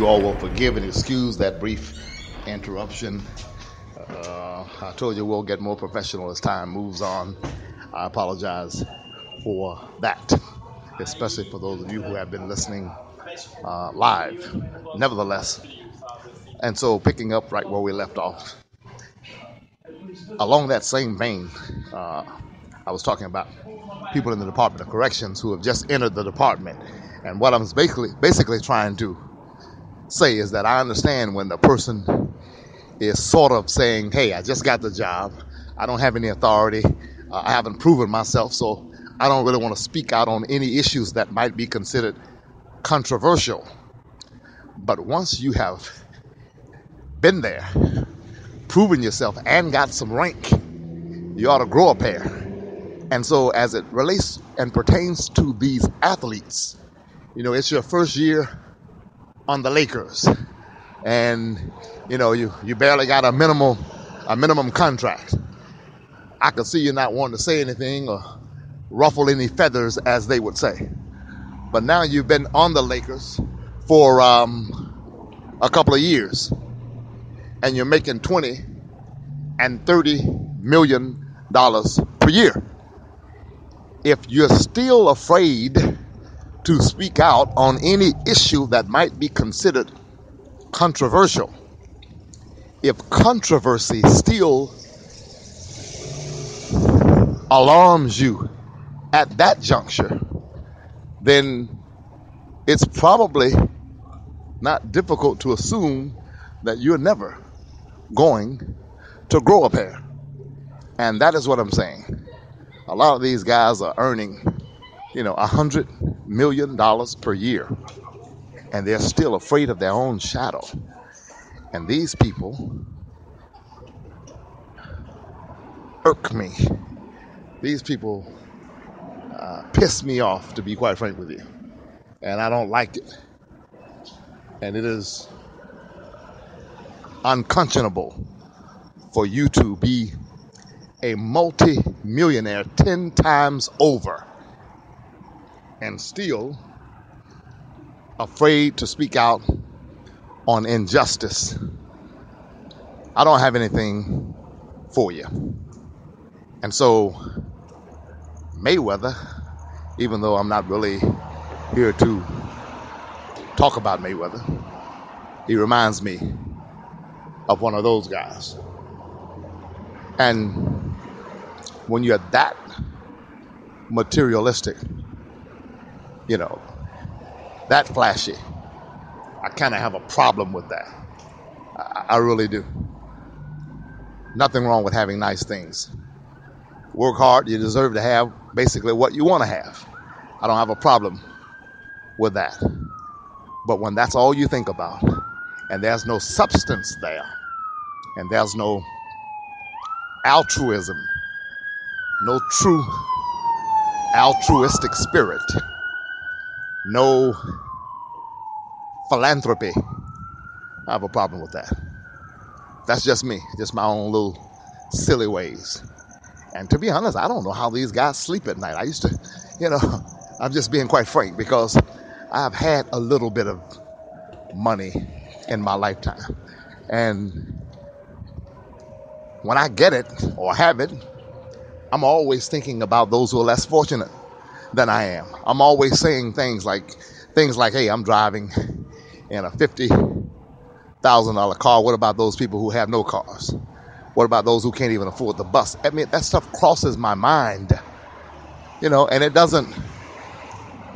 you all will forgive and excuse that brief interruption. I told you we'll get more professional as time moves on. I apologize for that, especially for those of you who have been listening live. Nevertheless, and so picking up right where we left off, along that same vein, I was talking about people in the Department of Corrections who have just entered the department. And what I'm basically trying to say is that I understand when the person is sort of saying, hey, I just got the job. I don't have any authority. I haven't proven myself, so I don't really want to speak out on any issues that might be considered controversial. But once you have been there, proven yourself, and got some rank, you ought to grow a pair. And so as it relates and pertains to these athletes, you know, it's your first year on the Lakers, and you know you barely got a minimum contract. I could see you not wanting to say anything or ruffle any feathers, as they would say. But now you've been on the Lakers for a couple of years, and you're making $20 and $30 million per year. If you're still afraid to speak out on any issue that might be considered controversial, if controversy still alarms you at that juncture, then it's probably not difficult to assume that you're never going to grow a pair. And that is what I'm saying. A lot of these guys are earning, $100 million per year, and they're still afraid of their own shadow. And these people irk me. These people piss me off, to be quite frank with you. And I don't like it. And it is unconscionable for you to be a multi-millionaire 10 times over and still afraid to speak out on injustice. I don't have anything for you. And so Mayweather, even though I'm not really here to talk about Mayweather, he reminds me of one of those guys. And when you're that materialistic, that flashy, I kind of have a problem with that. I really do. Nothing wrong with having nice things. Work hard, you deserve to have basically what you want to have. I don't have a problem with that. But when that's all you think about, and there's no substance there, and there's no altruism, no true altruistic spirit, no philanthropy, I have a problem with that. That's just me, just my own little silly ways. And to be honest, I don't know how these guys sleep at night. I used to, I'm just being quite frank, because I've had a little bit of money in my lifetime. And when I get it or have it, I'm always thinking about those who are less fortunate than I am. I'm always saying things like, hey, I'm driving in a $50,000 car. What about those people who have no cars? What about those who can't even afford the bus? I mean, that stuff crosses my mind, and it doesn't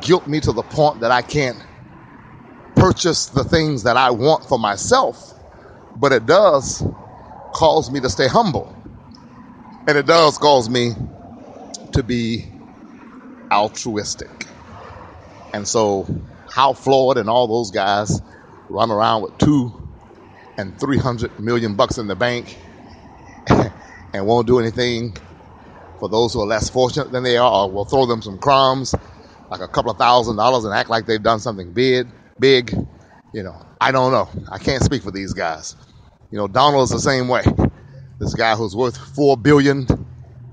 guilt me to the point that I can't purchase the things that I want for myself, but it does cause me to stay humble. And it does cause me to be altruistic. And so Hal Floyd and all those guys run around with $200 and $300 million in the bank and won't do anything for those who are less fortunate than they are, or will throw them some crumbs, like a couple of $1,000s, and act like they've done something big. I don't know. I can't speak for these guys. Donald is the same way. This guy who's worth $4 billion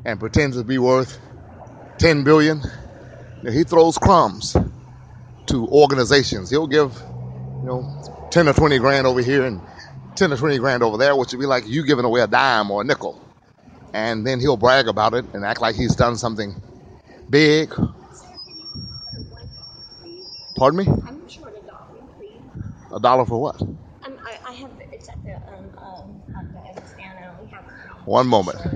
and pretends to be worth $10 billion, he throws crumbs to organizations. He'll give, 10 or 20 grand over here and 10 or 20 grand over there, which would be like you giving away a dime or a nickel. And then he'll brag about it and act like he's done something big. Pardon me? I'm short $1, please. $1 for what? I have it's at the stand. I only have one moment. I'm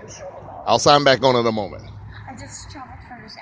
short $1. I'll sign back on in a moment. I just traveled from this